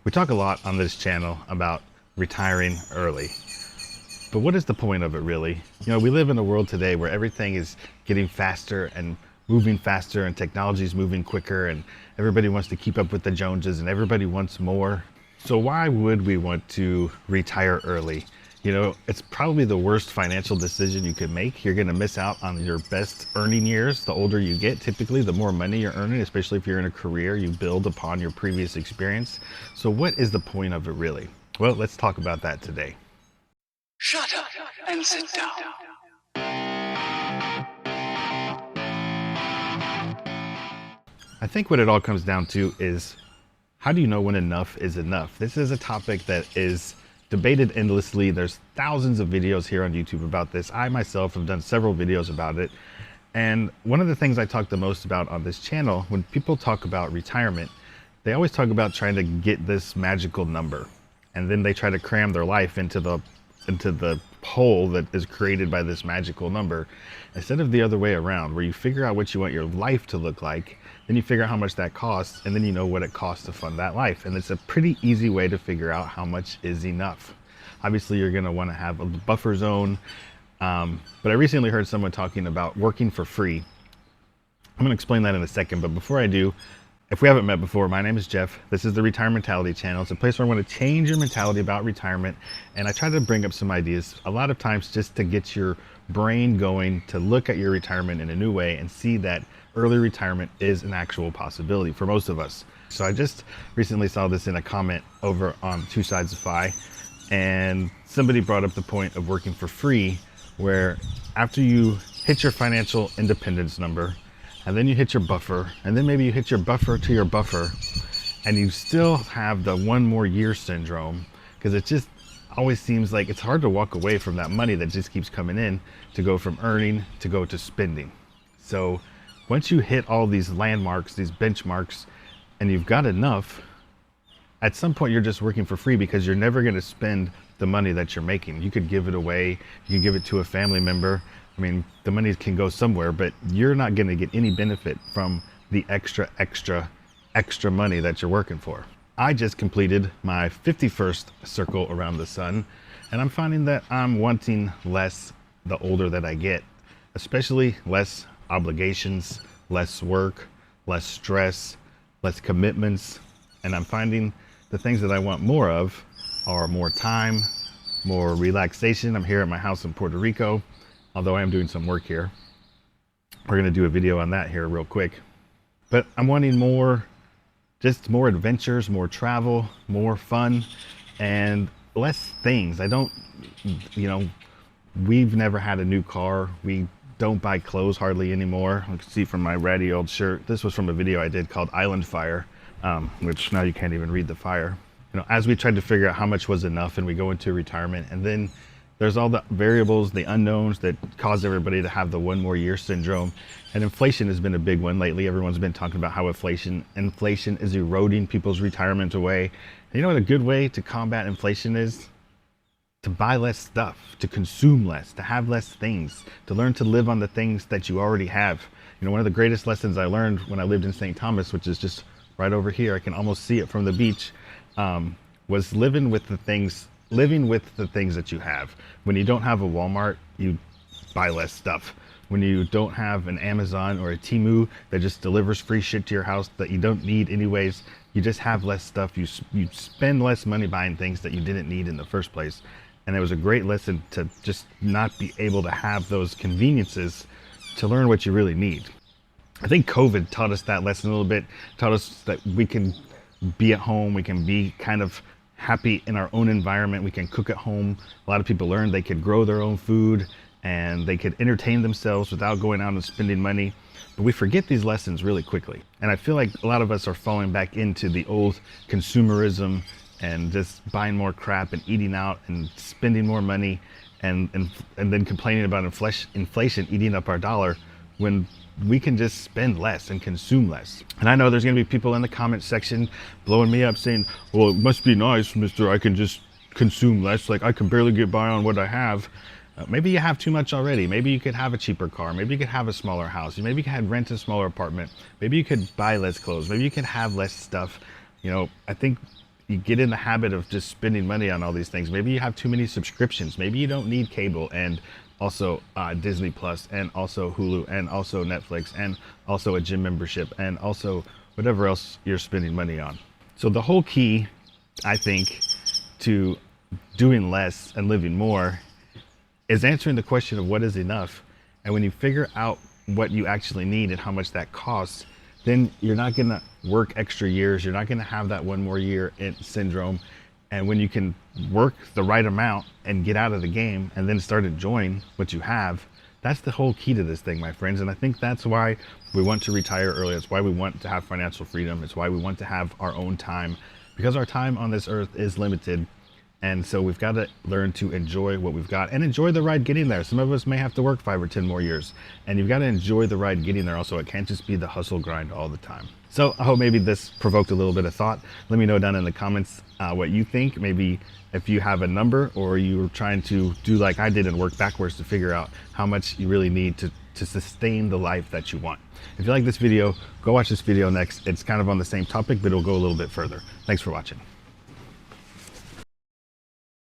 We talk a lot on this channel about retiring early, but what is the point of it really? You know, we live in a world today where everything is getting faster and moving faster and technology is moving quicker and everybody wants to keep up with the Joneses and everybody wants more. So why would we want to retire early? You know, it's probably the worst financial decision you could make. You're going to miss out on your best earning years. The older you get, typically, the more money you're earning, especially if you're in a career you build upon your previous experience. So what is the point of it really? Well, let's talk about that today. Shut up and sit down. I think what it all comes down to is, how do you know when enough is enough? This is a topic that is debated endlessly. There's thousands of videos here on YouTube about this. I myself have done several videos about it. And one of the things I talk the most about on this channel, when people talk about retirement, they always talk about trying to get this magical number. And then they try to cram their life into the hole that is created by this magical number, instead of the other way around, where you figure out what you want your life to look like, then you figure out how much that costs, and then you know what it costs to fund that life. And it's a pretty easy way to figure out how much is enough. Obviously, you're going to want to have a buffer zone, but I recently heard someone talking about working for free. I'm going to explain that in a second, but before I do, if we haven't met before, my name is Jeff. This is the Retire Mentality channel. It's a place where I want to change your mentality about retirement, and I try to bring up some ideas, a lot of times just to get your brain going, to look at your retirement in a new way and see that early retirement is an actual possibility for most of us. So I just recently saw this in a comment over on Two Sides of Fi, and somebody brought up the point of working for free, where after you hit your financial independence number, and then you hit your buffer, and then maybe you hit your buffer to your buffer, and you still have the one more year syndrome, because it just always seems like it's hard to walk away from that money that just keeps coming in, to go from earning to go to spending. So once you hit all these landmarks, these benchmarks, and you've got enough, at some point you're just working for free, because you're never going to spend the money that you're making. You could give it away, you can give it to a family member. I mean, the money can go somewhere, but you're not going to get any benefit from the extra money that you're working for. I just completed my 51st circle around the sun, and I'm finding that I'm wanting less the older that I get, especially less obligations, less work, less stress, less commitments. And I'm finding the things that I want more of are more time, more relaxation. I'm here at my house in Puerto Rico, although I am doing some work here. We're going to do a video on that here real quick. But I'm wanting more, just more adventures, more travel, more fun, and less things. I don't, we've never had a new car. We don't buy clothes hardly anymore. You can see from my ratty old shirt. This was from a video I did called Island Fire, which now you can't even read the fire. You know, as we tried to figure out how much was enough and we go into retirement, and then there's all the variables, the unknowns that cause everybody to have the one more year syndrome. And inflation has been a big one lately. Everyone's been talking about how inflation is eroding people's retirement away. And you know what a good way to combat inflation is? To buy less stuff, to consume less, to have less things, to learn to live on the things that you already have. You know, one of the greatest lessons I learned when I lived in St. Thomas, which is just right over here, I can almost see it from the beach, was living with the things that you have. When you don't have a Walmart, you buy less stuff. When you don't have an Amazon or a Temu that just delivers free shit to your house that you don't need anyways, you just have less stuff. You spend less money buying things that you didn't need in the first place. And it was a great lesson to just not be able to have those conveniences, to learn what you really need. I think COVID taught us that lesson a little bit, taught us that we can be at home, we can be kind of happy in our own environment, we can cook at home. A lot of people learned they could grow their own food and they could entertain themselves without going out and spending money. But we forget these lessons really quickly. And I feel like a lot of us are falling back into the old consumerism and just buying more crap and eating out and spending more money and then complaining about inflation eating up our dollar, when we can just spend less and consume less. And I know there's going to be people in the comment section blowing me up saying, well, it must be nice, mister, I can just consume less, like I can barely get by on what I have. Maybe you have too much already. Maybe you could have a cheaper car. Maybe you could have a smaller house. Maybe you could rent a smaller apartment. Maybe you could buy less clothes. Maybe you could have less stuff. You know, I think you get in the habit of just spending money on all these things. Maybe you have too many subscriptions. Maybe you don't need cable and also Disney Plus and also Hulu and also Netflix and also a gym membership and also whatever else you're spending money on. So the whole key, I think, to doing less and living more is answering the question of what is enough. And when you figure out what you actually need and how much that costs, then you're not gonna work extra years. You're not gonna have that one more year in syndrome. And when you can work the right amount and get out of the game and then start enjoying what you have, that's the whole key to this thing, my friends. And I think that's why we want to retire early. It's why we want to have financial freedom. It's why we want to have our own time, because our time on this earth is limited. And so we've got to learn to enjoy what we've got and enjoy the ride getting there. Some of us may have to work 5 or 10 more years, and you've got to enjoy the ride getting there also. It can't just be the hustle grind all the time. So I hope maybe this provoked a little bit of thought. Let me know down in the comments what you think. Maybe if you have a number, or you're trying to do like I did and work backwards to figure out how much you really need to sustain the life that you want. If you like this video, go watch this video next. It's kind of on the same topic, but it'll go a little bit further. Thanks for watching.